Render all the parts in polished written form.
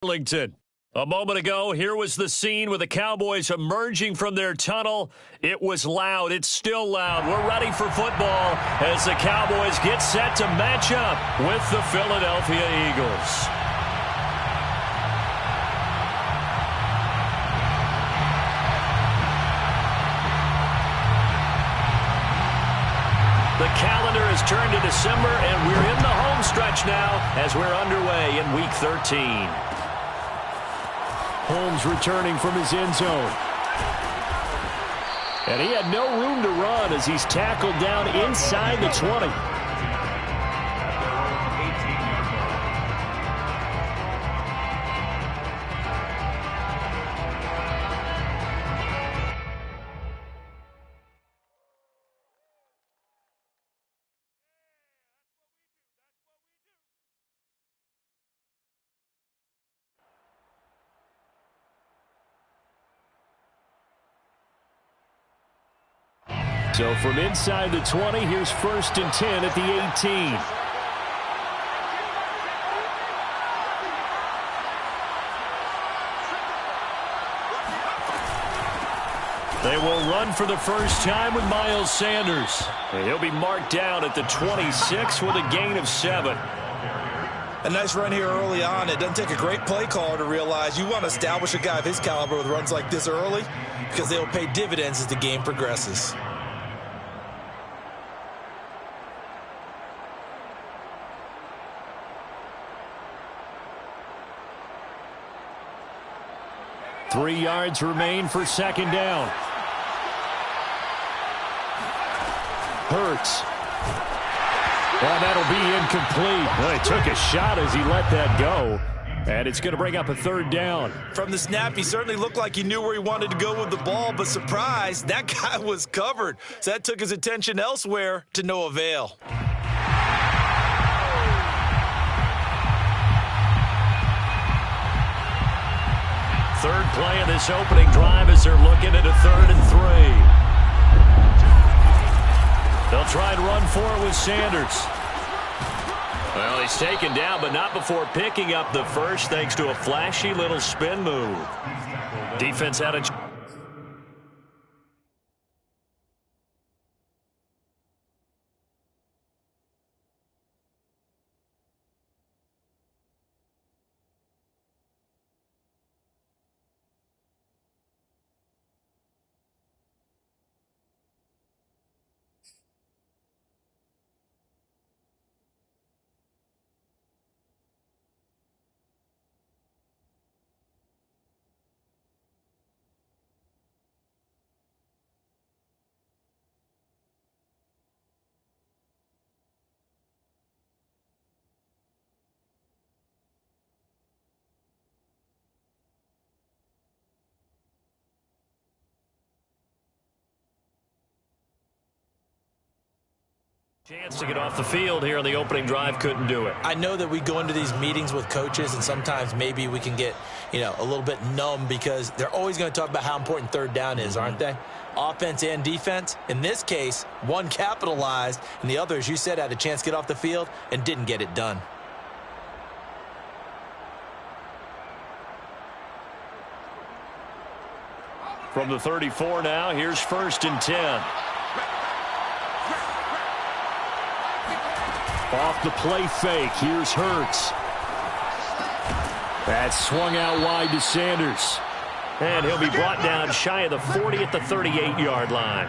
Arlington. A moment ago, here was the scene with the Cowboys emerging from their tunnel. It was loud. It's still loud. We're ready for football as the Cowboys get set to match up with the Philadelphia Eagles. The calendar has turned to December, and we're in the home stretch now as we're underway in Week 13. Holmes returning from his end zone. And he had no room to run as he's tackled down inside the 20. So from inside the 20, here's 1st and 10 at the 18. They will run for the first time with Miles Sanders. And he'll be marked down at the 26 with a gain of 7. A nice run here early on. It doesn't take a great play caller to realize you want to establish a guy of his caliber with runs like this early because they will pay dividends as the game progresses. Three yards remain for 2nd down. Hurts. And that'll be incomplete. Well, he took a shot as he let that go. And it's going to bring up a 3rd down. From the snap, he certainly looked like he knew where he wanted to go with the ball, but surprise, that guy was covered. So that took his attention elsewhere to no avail. Third play of this opening drive as they're looking at a 3rd and 3. They'll try and run for it with Sanders. Well, he's taken down, but not before picking up the first thanks to a flashy little spin move. Defense had a... Chance to get off the field here on the opening drive, couldn't do it. I know that we go into these meetings with coaches, and sometimes maybe we can get, a little bit numb because they're always going to talk about how important 3rd down is, aren't they? Offense and defense. In this case, one capitalized, and the other, as you said, had a chance to get off the field and didn't get it done. From the 34 now, here's 1st and 10. Off the play fake, here's Hurts. That's swung out wide to Sanders. And he'll be brought down shy of the 40 at the 38-yard line.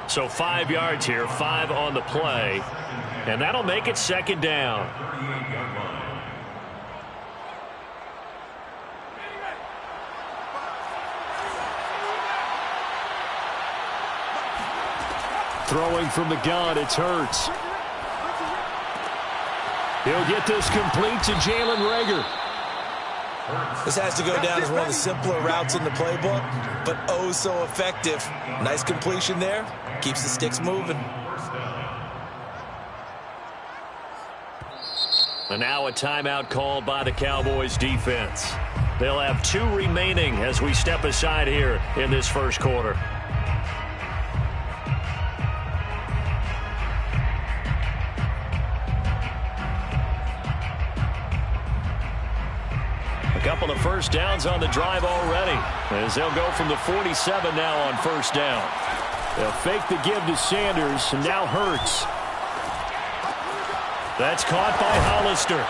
So 5 yards here, 5 on the play. And that'll make it 2nd down. Throwing from the gun, it's Hurts. He'll get this complete to Jalen Reagor. This has to go down as one of the simpler routes in the playbook, but oh so effective. Nice completion there. Keeps the sticks moving. And now a timeout called by the Cowboys defense. They'll have 2 remaining as we step aside here in this first quarter. couple of first downs on the drive already, as they'll go from the 47 now on first down. They'll fake the give to Sanders, and now Hurts. That's caught by Hollister.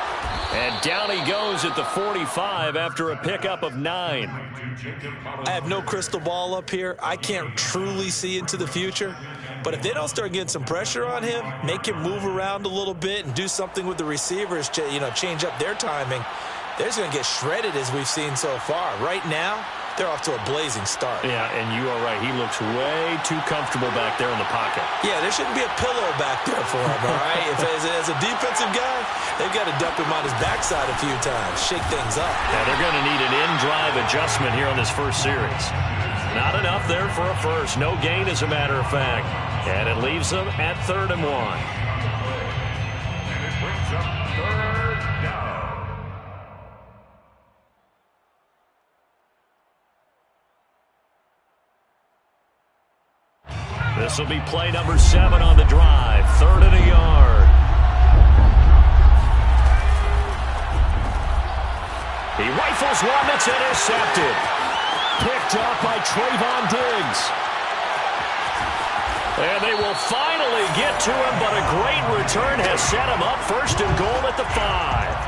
And down he goes at the 45 after a pickup of 9. I have no crystal ball up here. I can't truly see into the future. But if they don't start getting some pressure on him, make him move around a little bit and do something with the receivers, change up their timing, they're just going to get shredded as we've seen so far. Right now, they're off to a blazing start. Yeah, and you are right. He looks way too comfortable back there in the pocket. Yeah, there shouldn't be a pillow back there for him, all right? As a defensive guy, they've got to dump him on his backside a few times, shake things up. Yeah, they're going to need an in-drive adjustment here on this first series. Not enough there for a first. No gain, as a matter of fact. And it leaves them at 3rd and 1. And it brings up 3rd down. This will be play number 7 on the drive. 3rd and a yard. He rifles one that's intercepted. Picked up by Trayvon Diggs. And they will finally get to him, but a great return has set him up 1st and goal at the 5.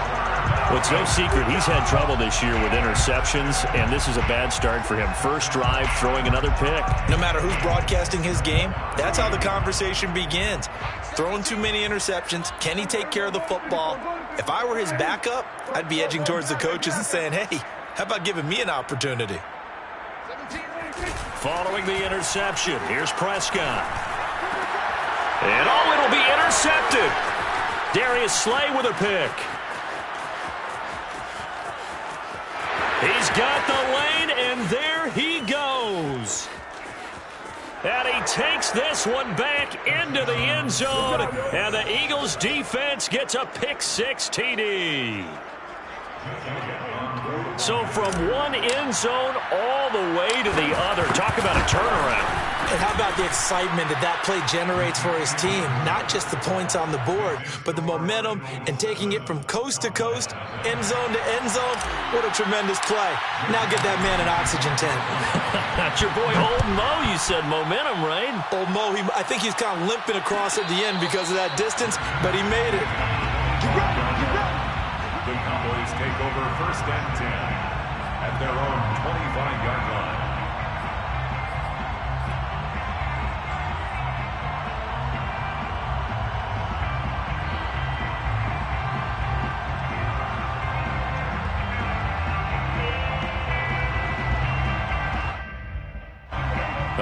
Well, it's no secret he's had trouble this year with interceptions, and this is a bad start for him. First drive, throwing another pick. No matter who's broadcasting his game, that's how the conversation begins. Throwing too many interceptions. Can he take care of the football? If I were his backup, I'd be edging towards the coaches and saying, hey, how about giving me an opportunity? Following the interception, here's Prescott. And it'll be intercepted. Darius Slay with a pick. He's got the lane, and there he goes. And he takes this one back into the end zone, and the Eagles defense gets a pick-6 TD. So from one end zone all the way to the other. Talk about a turnaround. And how about the excitement that play generates for his team? Not just the points on the board, but the momentum and taking it from coast to coast, end zone to end zone. What a tremendous play. Now get that man an oxygen tent. That's your boy Old Mo. You said momentum, right? Old Mo, I think he's kind of limping across at the end because of that distance, but he made it. The Cowboys take over 1st and 10 at their own 25-yard line.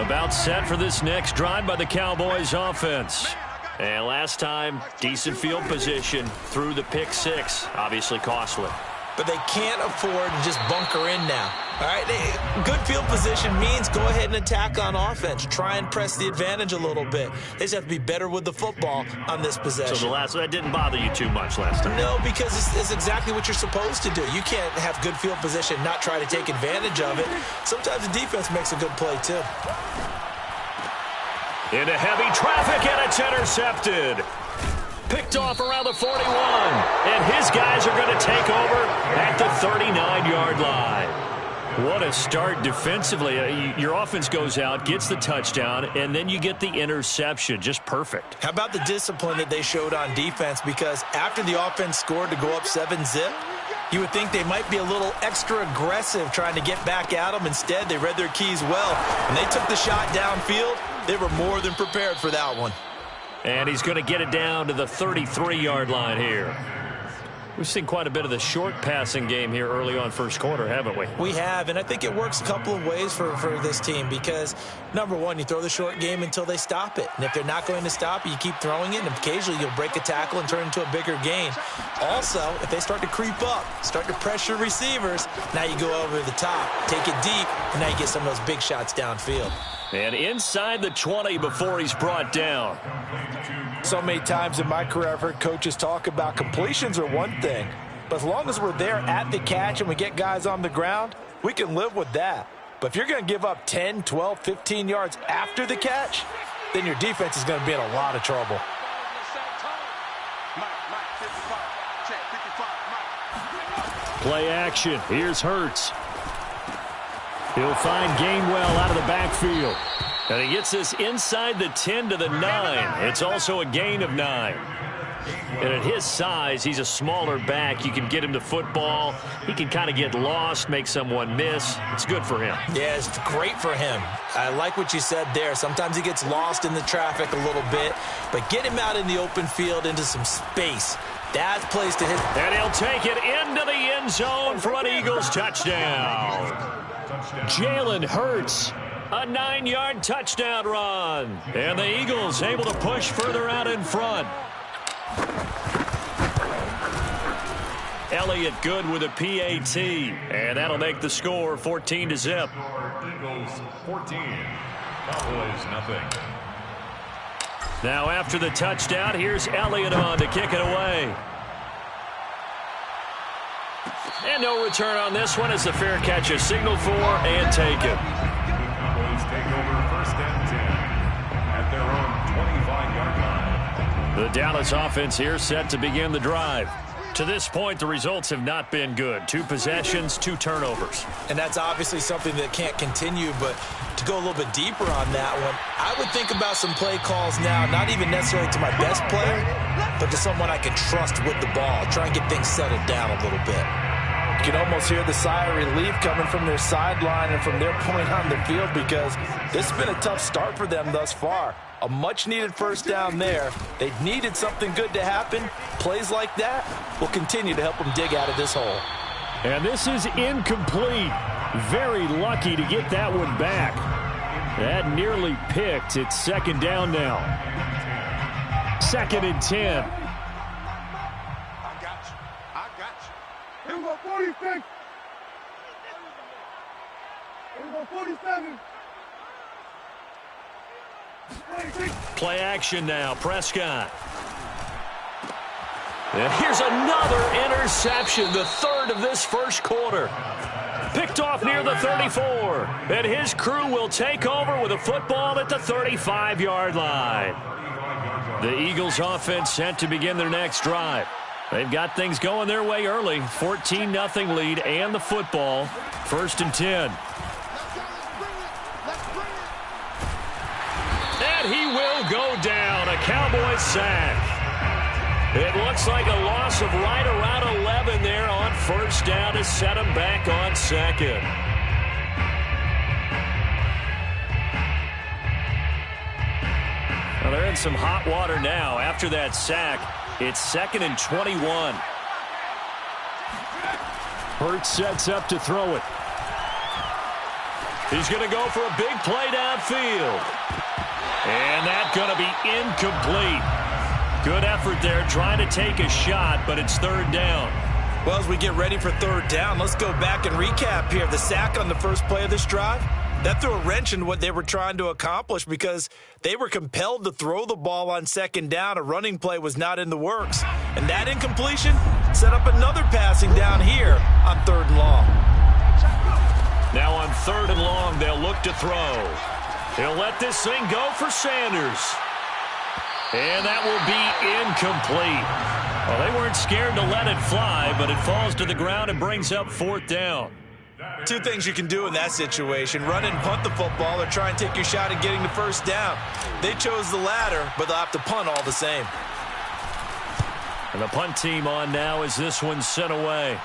About set for this next drive by the Cowboys offense. And last time, decent field position through the pick-6. Obviously costly. But they can't afford to just bunker in now. All right, good field position means go ahead and attack on offense. Try and press the advantage a little bit. They just have to be better with the football on this possession. So that didn't bother you too much last time? No, because it's exactly what you're supposed to do. You can't have good field position and not try to take advantage of it. Sometimes the defense makes a good play, too. Into heavy traffic, and it's intercepted. Picked off around the 41. And his guys are going to take over at the 39-yard line. What a start defensively. Your offense goes out, gets the touchdown, and then you get the interception. Just perfect. How about the discipline that they showed on defense? Because after the offense scored to go up 7-zip, you would think they might be a little extra aggressive trying to get back at them. Instead, they read their keys well. When they took the shot downfield, they were more than prepared for that one. And he's going to get it down to the 33-yard line here. We've seen quite a bit of the short passing game here early on first quarter, haven't we? We have, and I think it works a couple of ways for this team because, number one, you throw the short game until they stop it. And if they're not going to stop it, you keep throwing it, and occasionally you'll break a tackle and turn into a bigger gain. Also, if they start to creep up, start to pressure receivers, now you go over the top, take it deep, and now you get some of those big shots downfield. And inside the 20 before he's brought down. So many times in my career, I've heard coaches talk about completions are one thing, but as long as we're there at the catch and we get guys on the ground, we can live with that. But if you're going to give up 10, 12, 15 yards after the catch, then your defense is going to be in a lot of trouble. Play action. Here's Hurts. He'll find Gainwell out of the backfield. And he gets this inside the 10 to the 9. It's also a gain of 9. And at his size, he's a smaller back. You can get him to football. He can kind of get lost, make someone miss. It's good for him. Yeah, it's great for him. I like what you said there. Sometimes he gets lost in the traffic a little bit, but get him out in the open field into some space. That's place to hit. And he'll take it into the end zone for an Eagles touchdown. Jalen Hurts, a 9-yard touchdown run. And the Eagles able to push further out in front. Elliott good with a PAT, and that'll make the score 14-0. Eagles 14, Cowboys nothing. Now after the touchdown, here's Elliott on to kick it away. And no return on this one as the fair catch is signaled for and taken. Cowboys take over first and 10 at their own 25-yard line. The Dallas offense here set to begin the drive. To this point, the results have not been good. 2 possessions, 2 turnovers. And that's obviously something that can't continue, but to go a little bit deeper on that one, I would think about some play calls now, not even necessarily to my best player, but to someone I can trust with the ball. Try and get things settled down a little bit. You can almost hear the sigh of relief coming from their sideline and from their point on the field because this has been a tough start for them thus far. A much-needed first down there. They needed something good to happen. Plays like that will continue to help them dig out of this hole. And this is incomplete. Very lucky to get that one back. That nearly picked. It's second down now. 2nd and 10. I got you. Here we go, 46. Here we go, 47. Play action now. Prescott. And here's another interception, the 3rd of this first quarter. Picked off near the 34. And his crew will take over with a football at the 35-yard line. The Eagles offense set to begin their next drive. They've got things going their way early. 14-0 lead and the football. 1st and 10. And he will go down. A Cowboys sack. It looks like a loss of right around 11 there on first down to set him back on 2nd. Well, they're in some hot water now. After that sack, it's 2nd and 21. Hurts sets up to throw it. He's going to go for a big play downfield. And that's going to be incomplete. Good effort there trying to take a shot, but it's 3rd down. Well, as we get ready for 3rd down, let's go back and recap here. The sack on the first play of this drive, that threw a wrench in what they were trying to accomplish because they were compelled to throw the ball on 2nd down. A running play was not in the works. And that incompletion set up another passing down here on 3rd and long. Now on 3rd and long, they'll look to throw. He'll let this thing go for Sanders. And that will be incomplete. Well, they weren't scared to let it fly, but it falls to the ground and brings up 4th down. 2 things you can do in that situation. Run and punt the football or try and take your shot at getting the first down. They chose the latter, but they'll have to punt all the same. And the punt team on now as this one's sent away.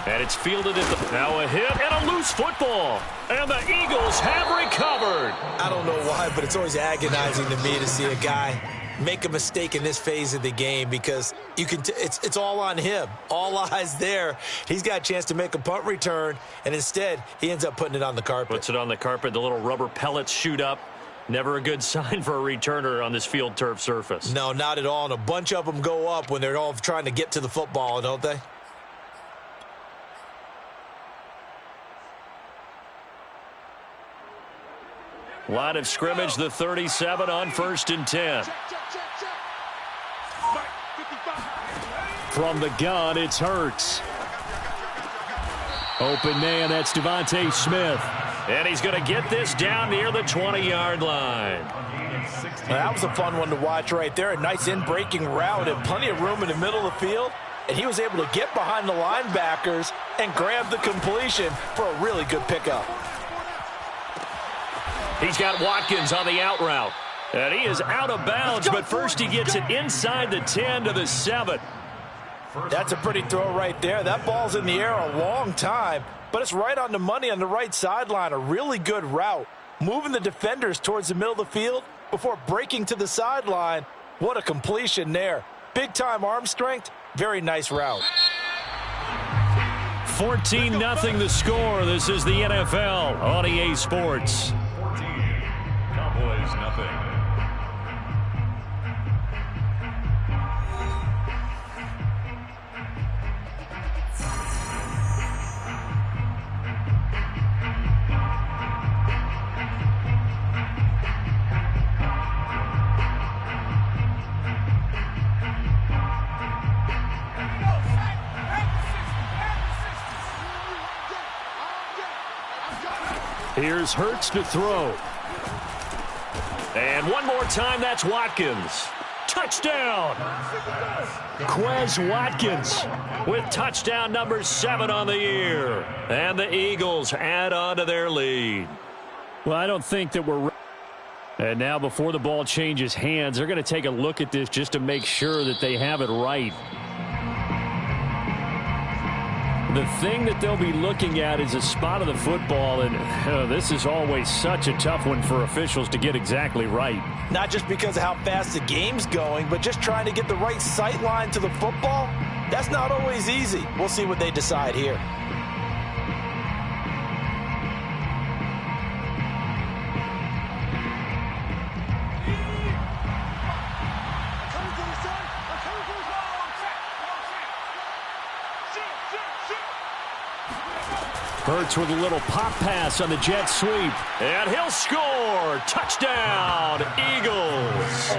And it's fielded at the... Now a hit and a loose football. And the Eagles have recovered. I don't know why, but it's always agonizing to me to see a guy make a mistake in this phase of the game because you can. It's all on him. All eyes there. He's got a chance to make a punt return, and instead he ends up putting it on the carpet. Puts it on the carpet. The little rubber pellets shoot up. Never a good sign for a returner on this field turf surface. No, not at all. And a bunch of them go up when they're all trying to get to the football, don't they? Line of scrimmage, the 37 on 1st and 10. From the gun, it's Hurts. Open man, that's Devontae Smith. And he's going to get this down near the 20-yard line. That was a fun one to watch right there. A nice in-breaking route and plenty of room in the middle of the field. and he was able to get behind the linebackers and grab the completion for a really good pickup. He's got Watkins on the out route. And he is out of bounds, but first he gets it inside the 10 to the 7. That's a pretty throw right there. That ball's in the air a long time, but it's right on the money on the right sideline. A really good route. Moving the defenders towards the middle of the field before breaking to the sideline. What a completion there. Big-time arm strength. Very nice route. 14-0 the score. This is the NFL on EA Sports. 14, Cowboys nothing. Here's Hurts to throw. And one more time, that's Watkins. Touchdown! Quez Watkins with touchdown number 7 on the year. And the Eagles add on to their lead. Well, I don't think that we're... And now before the ball changes hands, they're going to take a look at this just to make sure that they have it right. The thing that they'll be looking at is a spot of the football, and this is always such a tough one for officials to get exactly right. Not just because of how fast the game's going, but just trying to get the right sight line to the football. That's not always easy. We'll see what they decide here. Hurts with a little pop pass on the jet sweep. And he'll score. Touchdown, Eagles.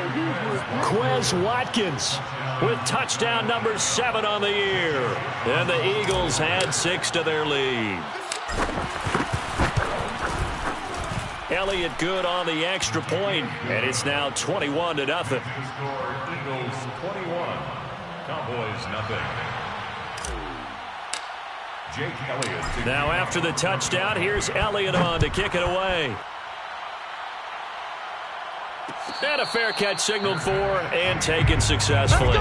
Quez Watkins with touchdown number 7 on the year. And the Eagles add 6 to their lead. Elliott good on the extra point, and it's now 21-0. Eagles 21, Cowboys nothing. Jake Elliott. Now after the touchdown, here's Elliott on to kick it away. And a fair catch signaled for and taken successfully.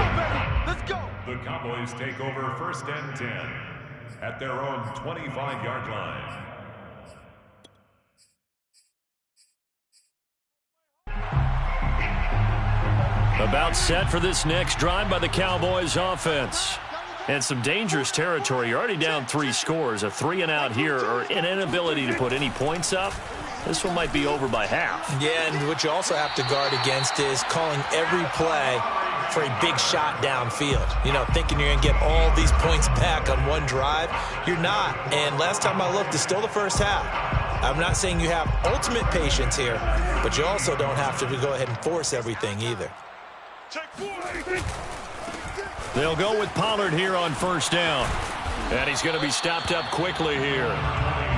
Let's go. The Cowboys take over 1st and 10 at their own 25-yard line. About set for this next drive by the Cowboys offense. And some dangerous territory. You're already down 3 scores. A 3-and-out here, or an inability to put any points up. This one might be over by half. Yeah, and what you also have to guard against is calling every play for a big shot downfield. You know, thinking you're going to get all these points back on one drive. You're not. And last time I looked, it's still the first half. I'm not saying you have ultimate patience here, but you also don't have to go ahead and force everything either. They'll go with Pollard here on 1st down. And he's going to be stopped up quickly here.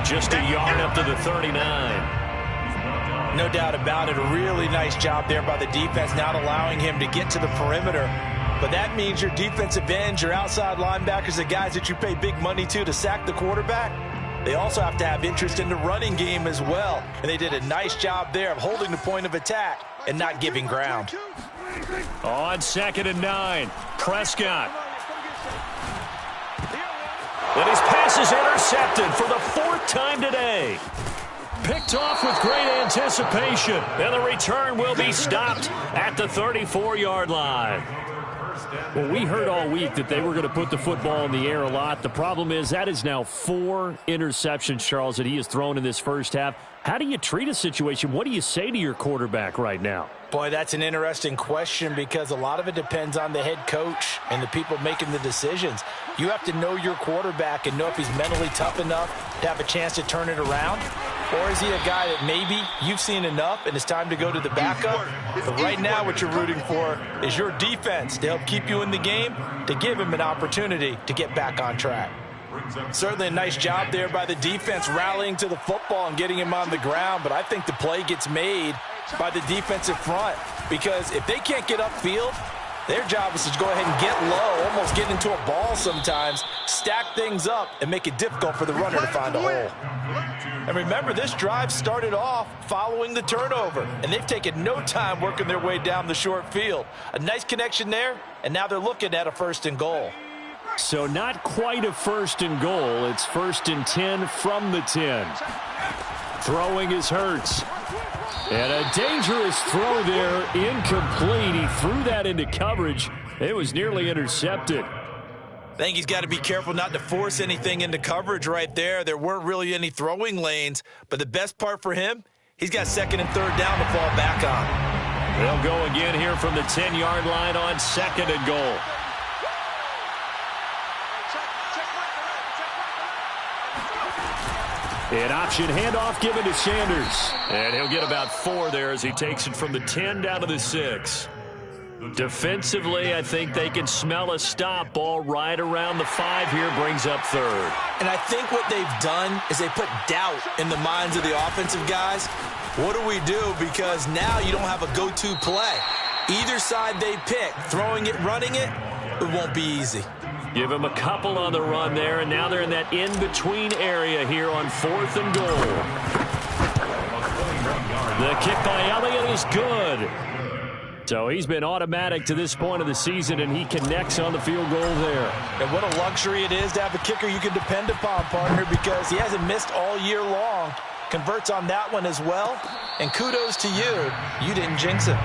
Just a yard up to the 39. No doubt about it. A really nice job there by the defense, not allowing him to get to the perimeter. But that means your defensive ends, your outside linebackers, the guys that you pay big money to sack the quarterback, they also have to have interest in the running game as well. And they did a nice job there of holding the point of attack and not giving ground. On 2nd and 9, Prescott. And his pass is intercepted for the 4th time today. Picked off with great anticipation. And the return will be stopped at the 34-yard line. Well, we heard all week that they were going to put the football in the air a lot. The problem is that is now 4 interceptions, Charles, that he has thrown in this first half. How do you treat a situation? What do you say to your quarterback right now? Boy, that's an interesting question because a lot of it depends on the head coach and the people making the decisions. You have to know your quarterback and know if he's mentally tough enough to have a chance to turn it around. Or is he a guy that maybe you've seen enough and it's time to go to the backup? But right now what you're rooting for is your defense to help keep you in the game, to give him an opportunity to get back on track. Certainly a nice job there by the defense rallying to the football and getting him on the ground, but I think the play gets made by the defensive front because if they can't get upfield, Their job is to go ahead and get low, almost get into a ball sometimes, stack things up, and make it difficult for the runner to find a hole. And remember, this drive started off following the turnover, and they've taken no time working their way down the short field. A nice connection there, and now they're looking at a 1st and goal. So not quite a 1st and goal. It's 1st and 10 from the 10. Throwing is Hurts. And a dangerous throw there, incomplete. He threw that into coverage. It was nearly intercepted. I think he's got to be careful not to force anything into coverage right there. There weren't really any throwing lanes, but the best part for him, he's got 2nd and 3rd down to fall back on. They'll go again here from the 10-yard line on 2nd and goal. An option handoff given to Sanders. And he'll get about 4 there as he takes it from the 10 down to the 6. Defensively, I think they can smell a stop. Ball right around the 5 here, brings up 3rd. And I think what they've done is they put doubt in the minds of the offensive guys. What do we do? Because now you don't have a go-to play. Either side they pick, throwing it, running it, it won't be easy. Give him a couple on the run there, and now they're in that in-between area here on 4th and goal. The kick by Elliott is good. So he's been automatic to this point of the season, and he connects on the field goal there. And what a luxury it is to have a kicker you can depend upon, partner, because he hasn't missed all year long. Converts on that one as well, and kudos to you. You didn't jinx it. The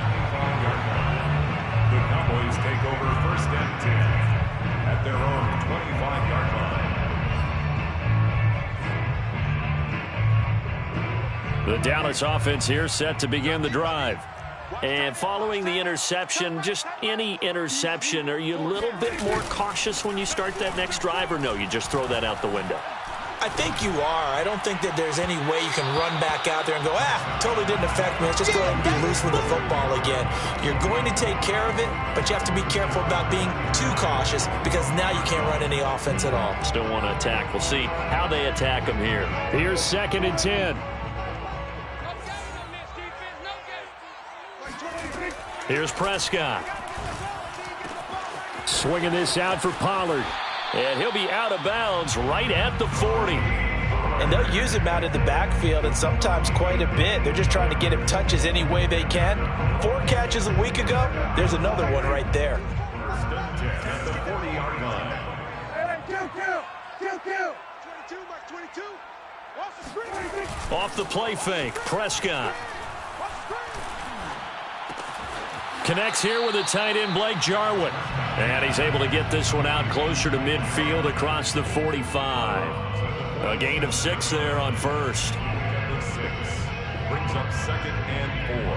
Cowboys take over 1st and 10. At their own 25-yard line. The Dallas offense here set to begin the drive. And following the interception, just any interception, are you a little bit more cautious when you start that next drive, or no, you just throw that out the window? I think you are. I don't think that there's any way you can run back out there and go, totally didn't affect me. Let's just go ahead and be loose with the football again. You're going to take care of it, but you have to be careful about being too cautious because now you can't run any offense at all. Still want to attack. We'll see how they attack them here. Here's 2nd and 10. Here's Prescott. Swinging this out for Pollard. And he'll be out of bounds right at the 40. And they'll use him out in the backfield, and sometimes quite a bit. They're just trying to get him touches any way they can. 4 catches a week ago. There's another one right there. 1st and 10 at the 40-yard line. Kill. 22, Mark 22. Off the screen. Off the play fake, Prescott. Connects here with the tight end, Blake Jarwin. And he's able to get this one out closer to midfield across the 45. A gain of 6 there on 1st. The 6 brings up 2nd and 4.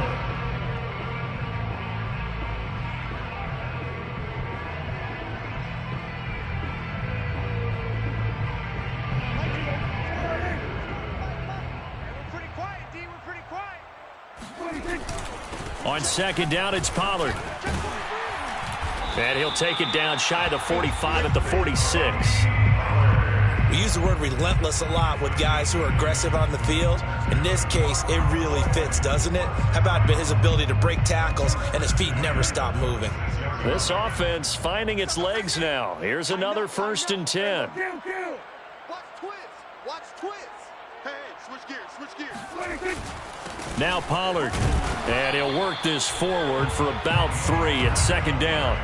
On 2nd down, it's Pollard. And he'll take it down shy of the 45 at the 46. We use the word relentless a lot with guys who are aggressive on the field. In this case, it really fits, doesn't it? How about his ability to break tackles and his feet never stop moving? This offense finding its legs now. Here's another 1st and 10. Watch twist. Hey, switch gears. Now Pollard. And he'll work this forward for about 3 at 2nd down.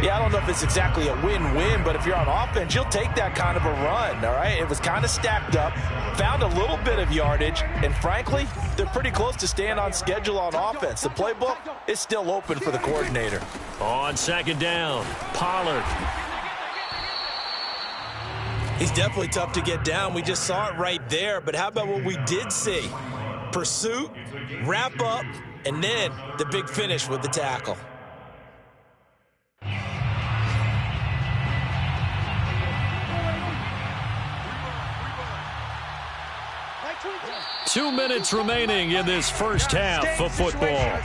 Yeah, I don't know if it's exactly a win-win, but if you're on offense, you'll take that kind of a run, all right? It was kind of stacked up, found a little bit of yardage, and frankly, they're pretty close to staying on schedule on offense. The playbook is still open for the coordinator. On 2nd down, Pollard. He's definitely tough to get down. We just saw it right there, but how about what we did see? Pursuit, wrap up, and then the big finish with the tackle. Two minutes remaining in this first half of football.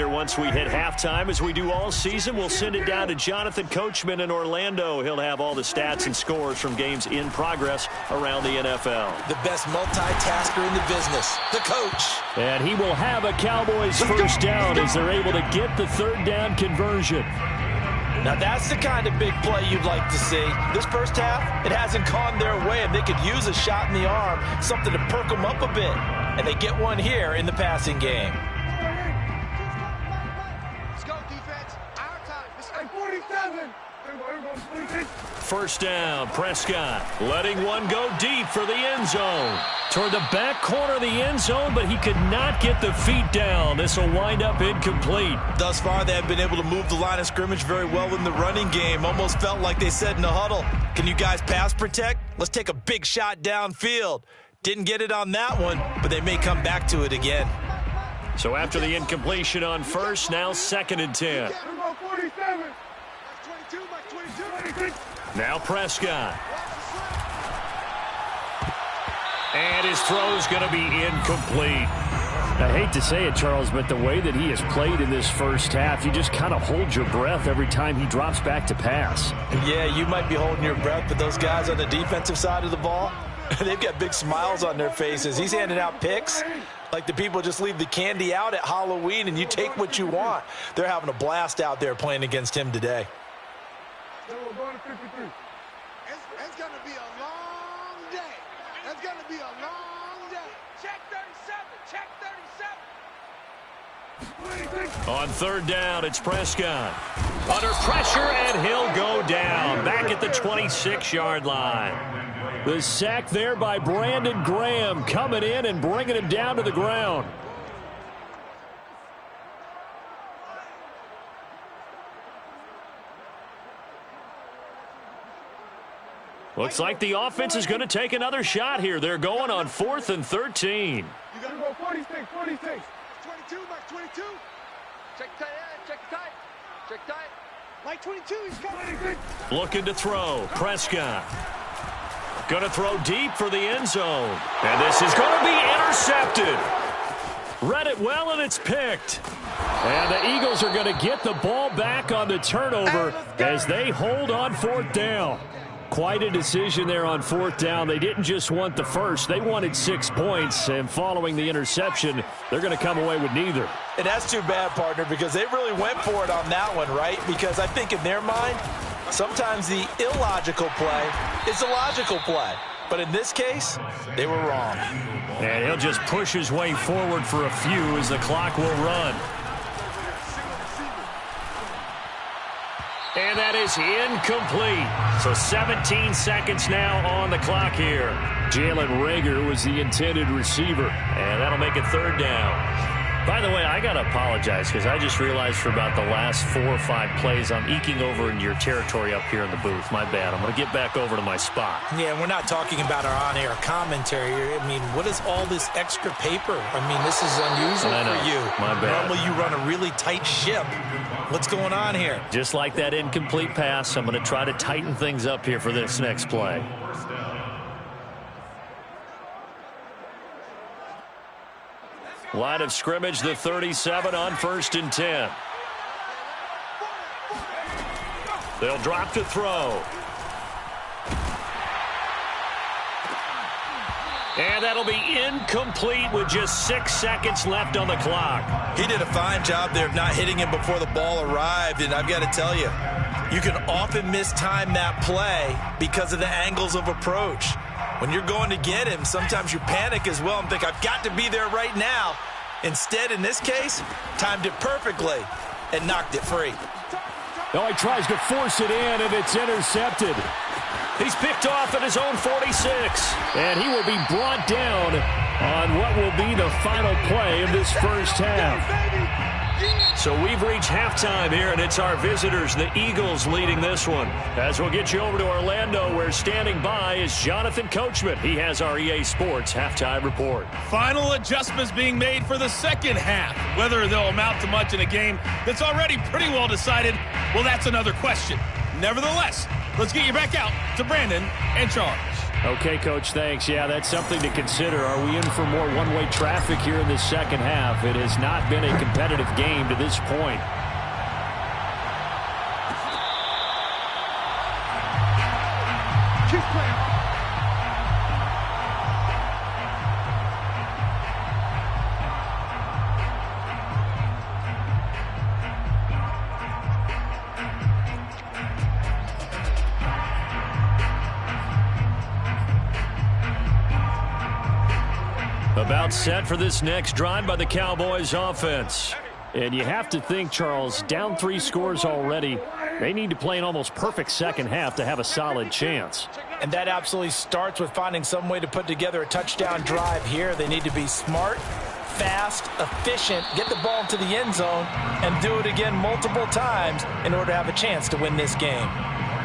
reminder, once we hit halftime, as we do all season, we'll send it down to Jonathan Coachman in Orlando. He'll have all the stats and scores from games in progress around the NFL. The best multitasker in the business, the coach. And he will have a Cowboys first down as they're able to get the third down conversion. Now that's the kind of big play you'd like to see. This first half, it hasn't gone their way, and they could use a shot in the arm, something to perk them up a bit. And they get one here in the passing game. Let's go, defense. Our time. This is 47. First down, Prescott letting one go deep for the end zone. Toward the back corner of the end zone, but he could not get the feet down. This will wind up incomplete. Thus far, they have been able to move the line of scrimmage very well in the running game. Almost felt like they said in the huddle, can you guys pass protect? Let's take a big shot downfield. Didn't get it on that one, but they may come back to it again. So after the incompletion on first, now 2nd and 10. Now Prescott. And his throw's going to be incomplete. I hate to say it, Charles, but the way that he has played in this first half, you just kind of hold your breath every time he drops back to pass. Yeah, you might be holding your breath, but those guys on the defensive side of the ball, they've got big smiles on their faces. He's handing out picks like the people just leave the candy out at Halloween and you take what you want. They're having a blast out there playing against him today. It's going to be a long day. It's going to be a long day. Check 37. Check 37. On third down, it's Prescott. Under pressure, and he'll go down. Back at the 26-yard line. The sack there by Brandon Graham coming in and bringing him down to the ground. Looks like the offense is going to take another shot here. They're going on 4th and 13. You got to go 46, 46. 22, Mike 22. Check tight, check tight. Check tight. Mike 22, he's coming. Looking to throw. Prescott. Going to throw deep for the end zone. And this is going to be intercepted. Read it well, and it's picked. And the Eagles are going to get the ball back on the turnover as they hold on 4th down. Quite a decision there on 4th down. They didn't just want the first. They wanted 6 points, and following the interception, they're going to come away with neither. And that's too bad, partner, because they really went for it on that one, right? Because I think in their mind, sometimes the illogical play is a logical play. But in this case, they were wrong. And he'll just push his way forward for a few as the clock will run. And that is incomplete. So 17 seconds now on the clock here. Jalen Reagor was the intended receiver. And that'll make it 3rd down. By the way, I got to apologize because I just realized for about the last 4 or 5 plays, I'm eking over into your territory up here in the booth. My bad. I'm going to get back over to my spot. Yeah, we're not talking about our on-air commentary. I mean, what is all this extra paper? I mean, this is unusual for you. My bad. Normally you run a really tight ship. What's going on here? Just like that incomplete pass, I'm going to try to tighten things up here for this next play. Line of scrimmage, the 37 on 1st and 10. They'll drop to throw. And that'll be incomplete with just 6 seconds left on the clock. He did a fine job there of not hitting him before the ball arrived, and I've got to tell you, you can often mistime that play because of the angles of approach. When you're going to get him, sometimes you panic as well and think, I've got to be there right now. Instead, in this case, timed it perfectly and knocked it free. Now he tries to force it in, and it's intercepted. He's picked off at his own 46. And he will be brought down on what will be the final play of this first half. So we've reached halftime here, and it's our visitors, the Eagles, leading this one. As we'll get you over to Orlando, where standing by is Jonathan Coachman. He has our EA Sports halftime report. Final adjustments being made for the second half. Whether they'll amount to much in a game that's already pretty well decided, well, that's another question. Nevertheless, let's get you back out to Brandon and Charles. Okay, Coach, thanks. Yeah, that's something to consider. Are we in for more one-way traffic here in the second half? It has not been a competitive game to this point. About set for this next drive by the Cowboys offense. And you have to think, Charles, down 3 scores already. They need to play an almost perfect second half to have a solid chance. And that absolutely starts with finding some way to put together a touchdown drive here. They need to be smart, fast, efficient, get the ball into the end zone, and do it again multiple times in order to have a chance to win this game.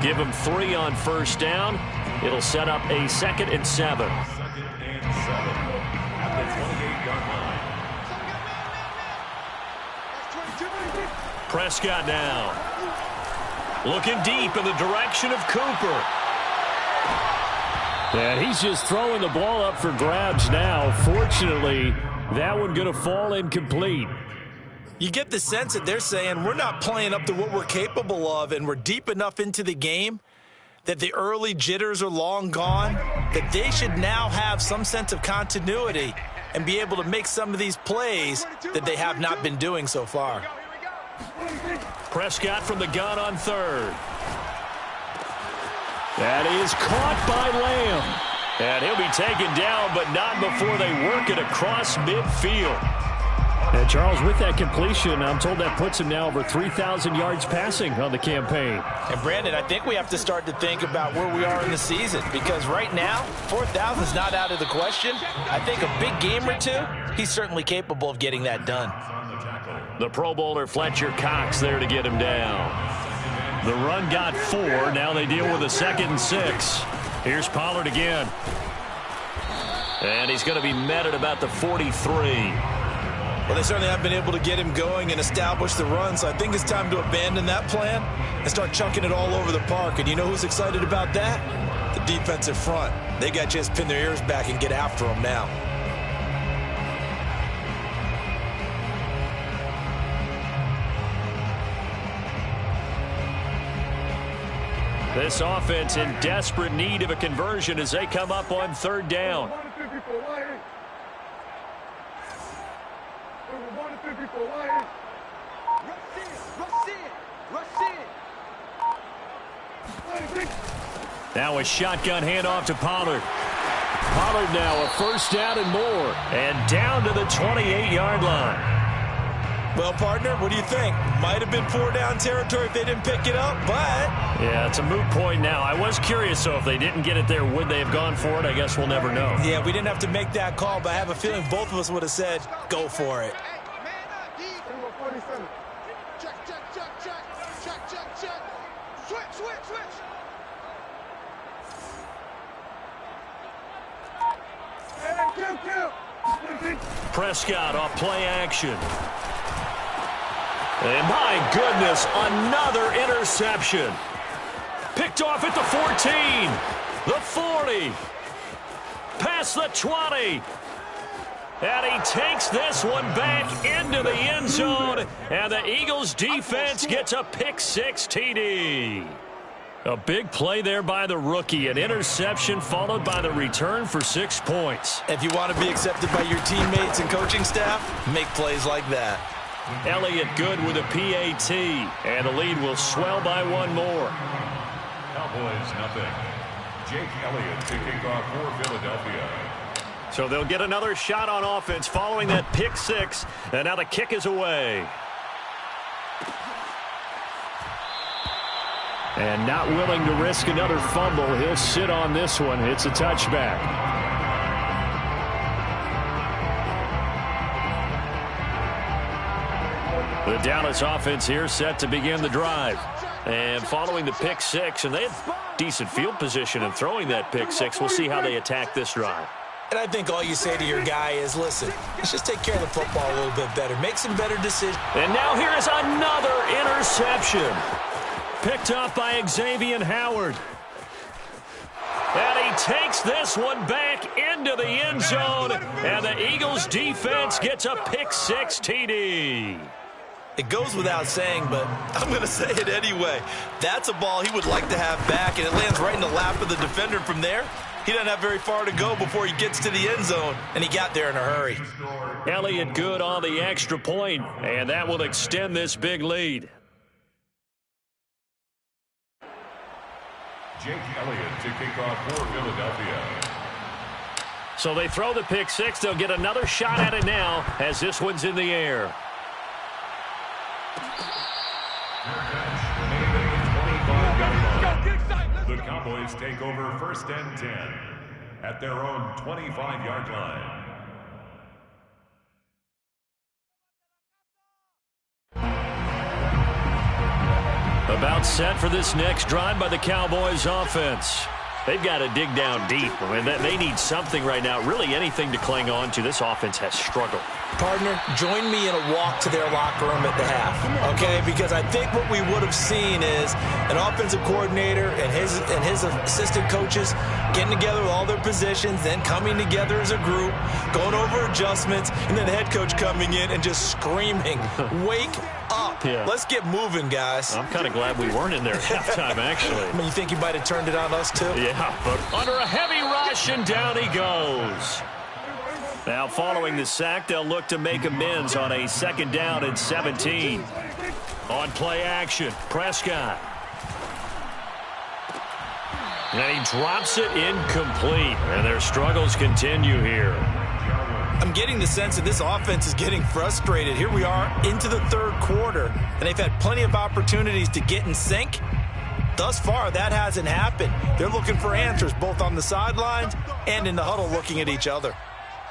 Give them 3 on first down. It'll set up a 2nd and 7. 2nd and 7 at the 28-yard line. Prescott now. Looking deep in the direction of Cooper. And he's just throwing the ball up for grabs now. Fortunately, that one going to fall incomplete. You get the sense that they're saying we're not playing up to what we're capable of, and we're deep enough into the game that the early jitters are long gone, that they should now have some sense of continuity and be able to make some of these plays that they have not been doing so far. Prescott from the gun on 3rd. That is caught by Lamb. And he'll be taken down, but not before they work it across midfield. And Charles, with that completion, I'm told that puts him now over 3,000 yards passing on the campaign. And Brandon, I think we have to start to think about where we are in the season, because right now, 4,000 is not out of the question. I think a big game or two, he's certainly capable of getting that done. The Pro Bowler Fletcher Cox there to get him down. The run got 4. Now they deal with a 2nd and 6. Here's Pollard again. And he's going to be met at about the 43. Well, they certainly have been able to get him going and establish the run, so I think it's time to abandon that plan and start chunking it all over the park. And you know who's excited about that? The defensive front. They got a chance to pin their ears back and get after him now. This offense in desperate need of a conversion as they come up on 3rd down. Now a shotgun handoff to Pollard. Pollard now a 1st down and more. And down to the 28-yard line. Well, partner, what do you think? Might have been 4-down territory if they didn't pick it up, but... Yeah, it's a moot point now. I was curious, so if they didn't get it there, would they have gone for it? I guess we'll never know. Yeah, we didn't have to make that call, but I have a feeling both of us would have said, go for it. Prescott off play action. And my goodness, another interception. Picked off at the 14, the 40, past the 20. And he takes this one back into the end zone. And the Eagles defense gets a pick-6 TD. A big play there by the rookie. An interception followed by the return for 6 points. If you want to be accepted by your teammates and coaching staff, make plays like that. Elliott good with a PAT. And the lead will swell by 1 more. Cowboys nothing. Jake Elliott to kick off for Philadelphia. So they'll get another shot on offense following that pick-6. And now the kick is away. And not willing to risk another fumble. He'll sit on this one. It's a touchback. The Dallas offense here set to begin the drive. And following the pick-6, and they had decent field position in throwing that pick-6. We'll see how they attack this drive. And I think all you say to your guy is, listen, let's just take care of the football a little bit better. Make some better decisions. And now here is another interception. Picked up by Xavier Howard. And he takes this one back into the end zone, and the Eagles defense gets a pick-6 TD. It goes without saying, but I'm going to say it anyway. That's a ball he would like to have back, and it lands right in the lap of the defender from there. He doesn't have very far to go before he gets to the end zone, and he got there in a hurry. Elliott good on the extra point, and that will extend this big lead. Jake Elliott to kick off for Philadelphia. So they throw the pick-6. They'll get another shot at it now as this one's in the air. The Cowboys take over 1st and 10 at their own 25-yard line. About set for this next drive by the Cowboys offense. They've got to dig down deep. I mean, they need something right now, really anything to cling on to. This offense has struggled. Partner, join me in a walk to their locker room at the half, okay? Because I think what we would have seen is an offensive coordinator and his assistant coaches getting together with all their positions, then coming together as a group, going over adjustments, and then the head coach coming in and just screaming, wake up. Yeah. Let's get moving, guys. I'm kind of glad we weren't in there at halftime, actually. I mean, you think he might have turned it on us, too? Yeah, but under a heavy rush, and down he goes. Now, following the sack, they'll look to make amends on a 2nd down and 17. On play action, Prescott. And he drops it incomplete. And their struggles continue here. I'm getting the sense that this offense is getting frustrated. Here we are into the 3rd quarter, and they've had plenty of opportunities to get in sync. Thus far, that hasn't happened. They're looking for answers both on the sidelines and in the huddle looking at each other.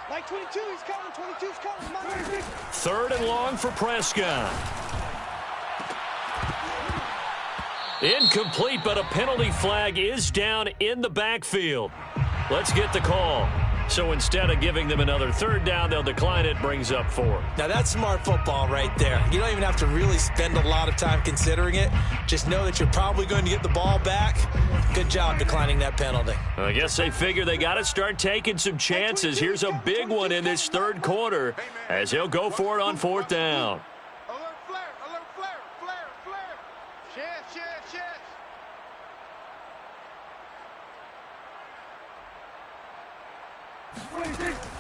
Like 22, he's coming. 22's coming. 3rd and long for Prescott. Incomplete, but a penalty flag is down in the backfield. Let's get the call. So instead of giving them another 3rd down, they'll decline it, brings up 4. Now, that's smart football right there. You don't even have to really spend a lot of time considering it. Just know that you're probably going to get the ball back. Good job declining that penalty. I guess they figure they got to start taking some chances. Here's a big one in this 3rd quarter as he'll go for it on 4th down. Alert flare. Chance.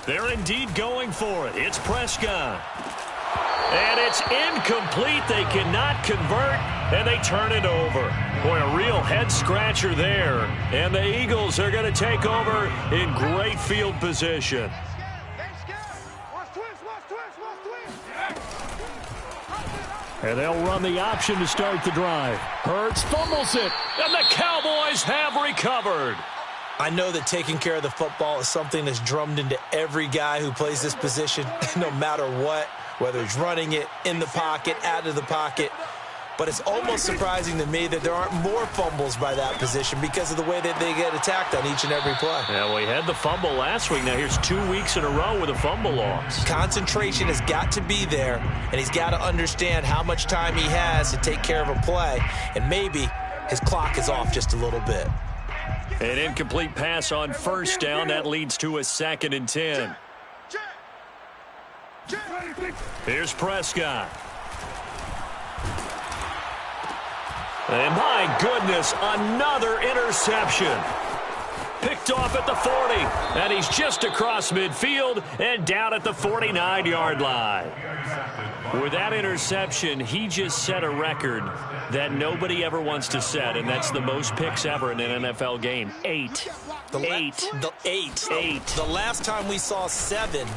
They're indeed going for it. It's Prescott. And it's incomplete. They cannot convert, and they turn it over. Boy, a real head-scratcher there. And the Eagles are going to take over in great field position. And they'll run the option to start the drive. Hurts fumbles it, and the Cowboys have recovered. I know that taking care of the football is something that's drummed into every guy who plays this position, no matter what, whether he's running it, in the pocket, out of the pocket. But it's almost surprising to me that there aren't more fumbles by that position because of the way that they get attacked on each and every play. Yeah, well, he had the fumble last week. Now here's 2 weeks in a row with a fumble loss. Concentration has got to be there, and he's got to understand how much time he has to take care of a play, and maybe his clock is off just a little bit. An incomplete pass on 1st down. That leads to a 2nd and 10. Here's Prescott. And my goodness, another interception. Picked off at the 40, and he's just across midfield and down at the 49-yard line. With that interception, he just set a record that nobody ever wants to set, and that's the most picks ever in an NFL game. 8. The last time we saw 7,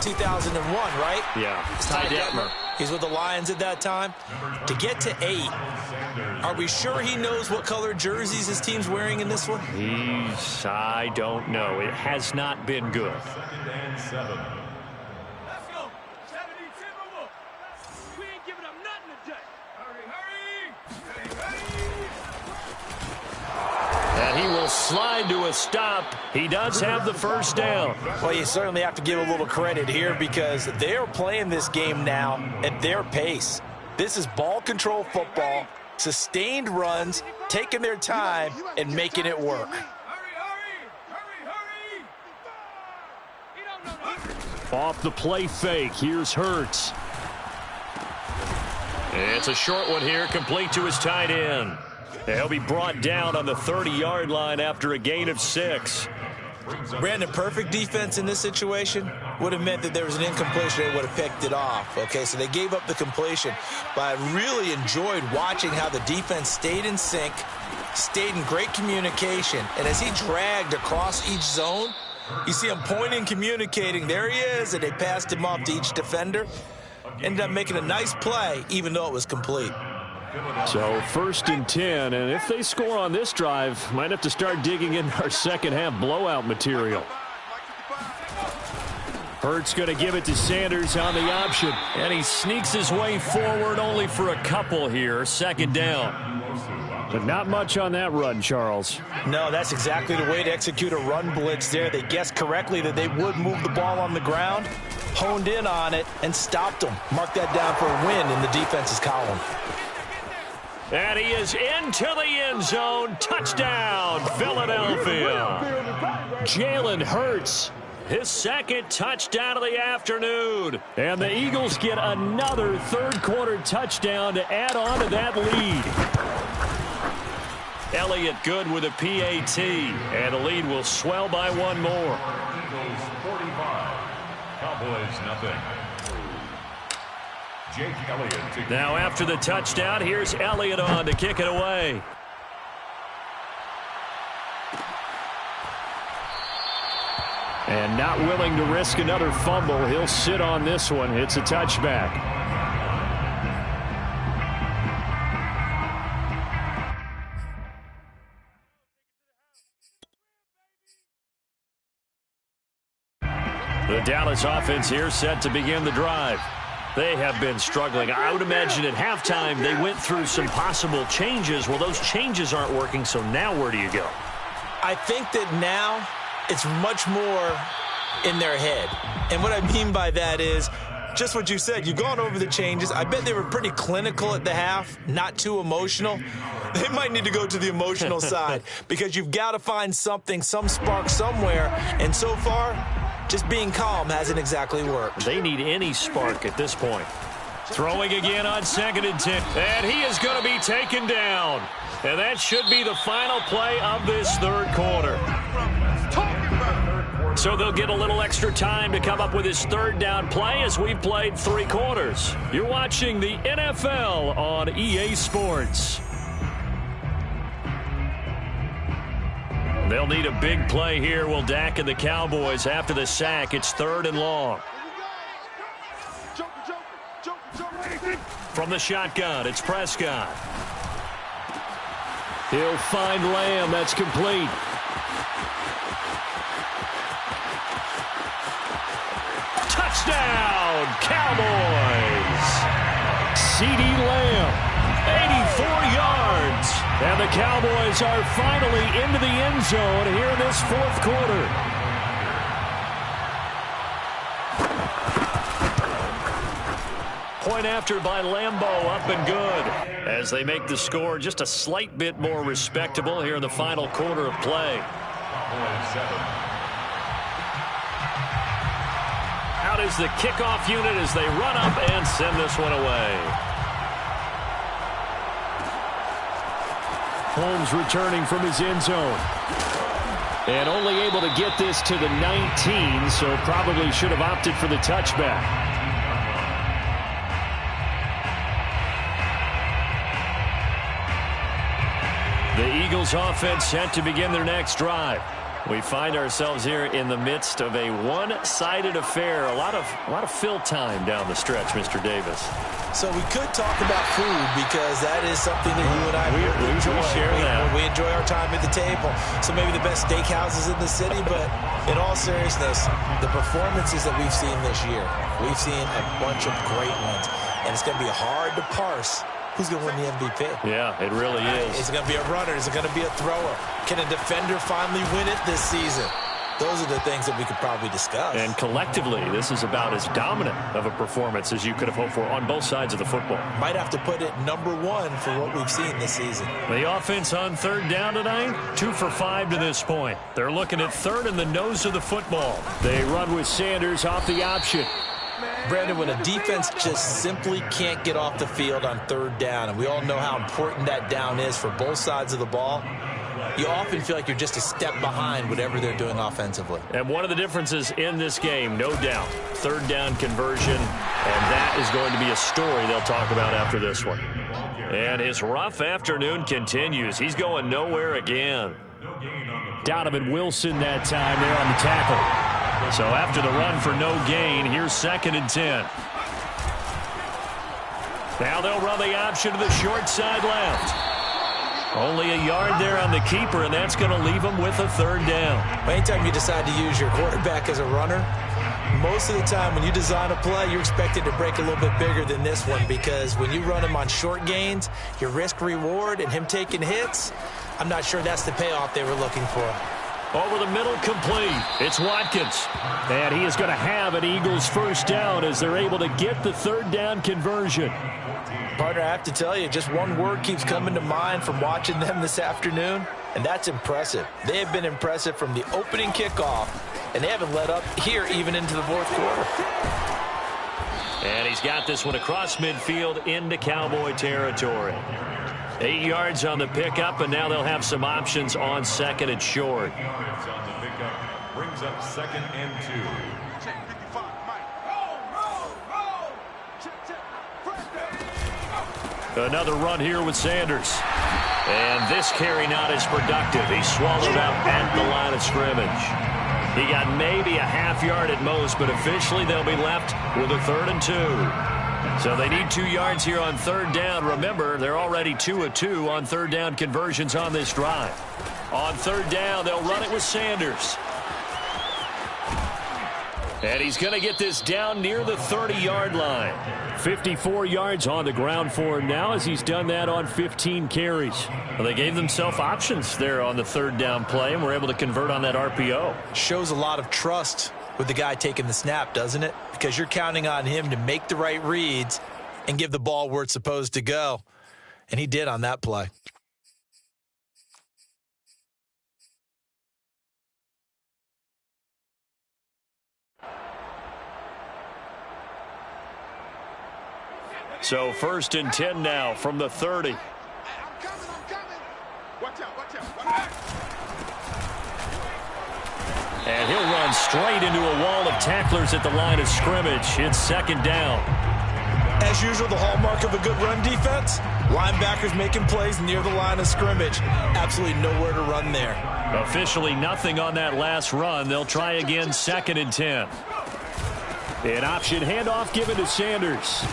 2001, right? Yeah. Ty Detmer. He's with the Lions at that time. To get to 8, are we sure he knows what color jerseys his team's wearing in this one? I don't know. It has not been good. Let's go. 70 Timberwolves. We ain't giving up nothing today. Hurry. And he will slide to a stop. He does have the 1st down. Well, you certainly have to give a little credit here because they're playing this game now at their pace. This is ball control football, sustained runs, taking their time, and making it work. Off the play fake, here's Hurts. It's a short one here, complete to his tight end. He'll be brought down on the 30-yard line after a gain of 6. Brandon, perfect defense in this situation would have meant that there was an incompletion. They would have picked it off. Okay, so they gave up the completion. But I really enjoyed watching how the defense stayed in sync, stayed in great communication. And as he dragged across each zone, you see him pointing, communicating. There he is, and they passed him off to each defender. Ended up making a nice play, even though it was complete. So 1st and 10, and if they score on this drive, might have to start digging in our second half blowout material. Hurts going to give it to Sanders on the option. And he sneaks his way forward only for a couple here. 2nd down. But not much on that run, Charles. No, that's exactly the way to execute a run blitz there. They guessed correctly that they would move the ball on the ground, honed in on it, and stopped them. Mark that down for a win in the defense's column. And he is into the end zone. Touchdown, Philadelphia. Jalen Hurts. His 2nd touchdown of the afternoon. And the Eagles get another third-quarter touchdown to add on to that lead. Elliott good with a PAT. And the lead will swell by one more. Eagles 45. Cowboys nothing. Jake Elliott. Now after the touchdown, here's Elliott on to kick it away. And not willing to risk another fumble. He'll sit on this one. It's a touchback. The Dallas offense here set to begin the drive. They have been struggling. I would imagine at halftime they went through some possible changes. Well, those changes aren't working, so now where do you go? I think that now it's much more in their head. And what I mean by that is just what you said. You've gone over the changes. I bet they were pretty clinical at the half, not too emotional. They might need to go to the emotional side because you've got to find something, some spark somewhere. And so far, just being calm hasn't exactly worked. They need any spark at this point. Throwing again on 2nd and 10. And he is going to be taken down. And that should be the final play of this third quarter. So they'll get a little extra time to come up with his 3rd down play as we've played 3 quarters. You're watching the NFL on EA Sports. They'll need a big play here. Will Dak and the Cowboys after the sack. It's 3rd and long. From the shotgun, it's Prescott. He'll find Lamb. That's complete. Touchdown, Cowboys. CeeDee Lamb, 84 yards. And the Cowboys are finally into the end zone here in this 4th quarter. Point after by Lambeau, up and good. As they make the score just a slight bit more respectable here in the final quarter of play. Out is the kickoff unit as they run up and send this one away. Holmes returning from his end zone. And only able to get this to the 19, so probably should have opted for the touchback. The Eagles offense set to begin their next drive. We find ourselves here in the midst of a one-sided affair. A lot of fill time down the stretch, Mr. Davis. So we could talk about food because that is something that you and I really enjoy. We share that. We enjoy our time at the table. So maybe the best steakhouses in the city, but in all seriousness, the performances that we've seen this year, we've seen a bunch of great ones, and it's going to be hard to parse who's going to win the MVP. Yeah, it really is. Is it going to be a runner? Is it going to be a thrower? Can a defender finally win it this season? those are the things that we could probably discuss. And collectively, this is about as dominant of a performance as you could have hoped for on both sides of the football. Might have to put it #1 for what we've seen this season. The offense on third down tonight, 2 for 5 to this point. They're looking at third in the nose of the football. They run with Sanders off the option. Brandon, when a defense just simply can't get off the field on third down, and we all know how important that down is for both sides of the ball, you often feel like you're just a step behind whatever they're doing offensively. And one of the differences in this game, no doubt, third down conversion, and that is going to be a story they'll talk about after this one. And his rough afternoon continues. He's going nowhere again. Donovan Wilson that time there on the tackle. So after the run for no gain, here's 2nd and 10. Now they'll run the option to the short side left. Only a yard there on the keeper, and that's going to leave him with a third down. Anytime you decide to use your quarterback as a runner, most of the time when you design a play, you're expected to break a little bit bigger than this one, because when you run him on short gains, your risk-reward and him taking hits, I'm not sure that's the payoff they were looking for. Over the middle, complete. It's Watkins. And he is going to have an Eagles first down as they're able to get the third down conversion. Partner, I have to tell you, just one word keeps coming to mind from watching them this afternoon, and that's impressive. They have been impressive from the opening kickoff, and they haven't let up here even into the fourth quarter. And he's got this one across midfield into Cowboy territory. 8 yards on the pickup, and now they'll have some options on 2nd and short. Yards on the pickup brings up 2nd and 2. Another run here with Sanders. And this carry not as productive. He swallowed up at the line of scrimmage. He got maybe a half yard at most, but officially they'll be left with a 3rd and 2. So they need 2 yards here on third down. Remember, they're already 2 of 2 on third down conversions on this drive. On third down, they'll run it with Sanders. And he's going to get this down near the 30-yard line. 54 yards on the ground for him now as he's done that on 15 carries. Well, they gave themselves options there on the third down play and were able to convert on that RPO. Shows a lot of trust with the guy taking the snap, doesn't it? Because you're counting on him to make the right reads and give the ball where it's supposed to go. And he did on that play. So 1st and 10 now from the 30. I'm coming. Watch out. And he'll run straight into a wall of tacklers at the line of scrimmage. It's 2nd down. As usual, the hallmark of a good run defense, linebackers making plays near the line of scrimmage. Absolutely nowhere to run there. Officially nothing on that last run. They'll try again 2nd and 10. An option handoff given to Sanders.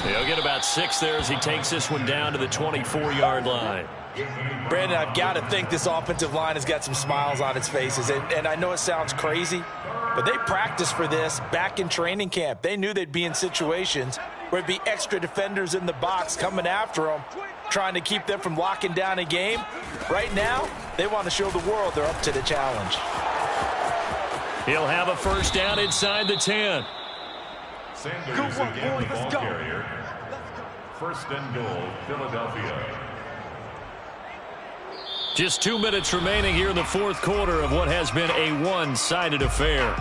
He'll get about 6 there as he takes this one down to the 24-yard line. Brandon, I've got to think this offensive line has got some smiles on its faces. And I know it sounds crazy, but they practiced for this back in training camp. They knew they'd be in situations where it'd be extra defenders in the box coming after them, trying to keep them from locking down a game. Right now, they want to show the world they're up to the challenge. He'll have a first down inside the 10. Sanders again, the ball carrier. 1st and goal, Philadelphia. Just 2 minutes remaining here in the fourth quarter of what has been a one-sided affair.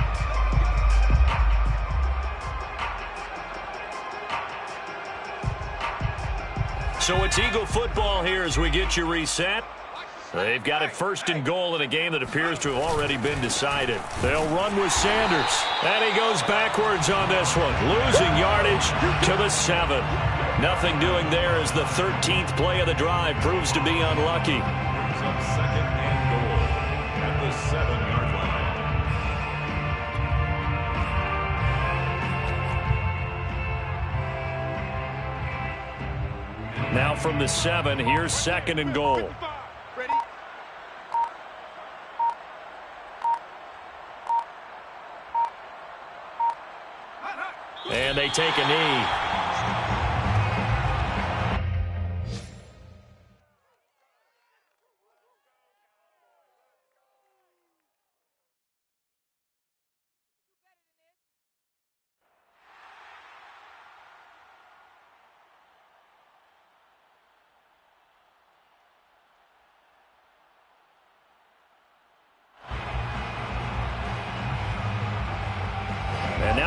So it's Eagle football here as we get you reset. They've got it 1st and goal in a game that appears to have already been decided. They'll run with Sanders. And he goes backwards on this one, losing yardage to the 7. Nothing doing there as the 13th play of the drive proves to be unlucky. Some 2nd and goal at the 7-yard line. Now from the 7, here's 2nd and goal. And they take a knee.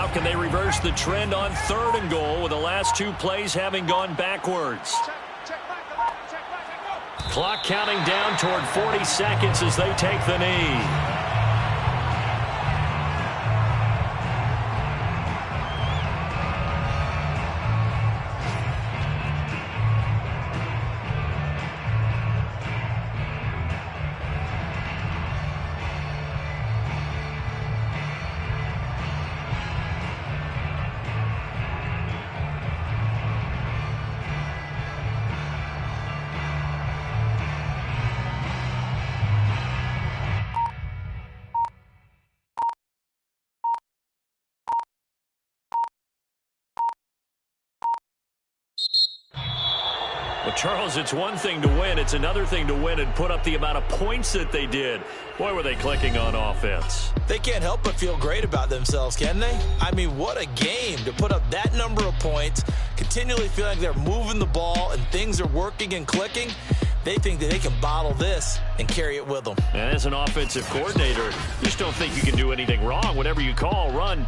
Now can they reverse the trend on 3rd and goal with the last 2 plays having gone backwards? Clock counting down toward 40 seconds as they take the knee. Well, Charles, it's one thing to win. It's another thing to win and put up the amount of points that they did. Boy, were they clicking on offense. They can't help but feel great about themselves, can they? I mean, what a game to put up that number of points, continually feel like they're moving the ball and things are working and clicking. They think that they can bottle this and carry it with them. And as an offensive coordinator, you just don't think you can do anything wrong. Whatever you call, run,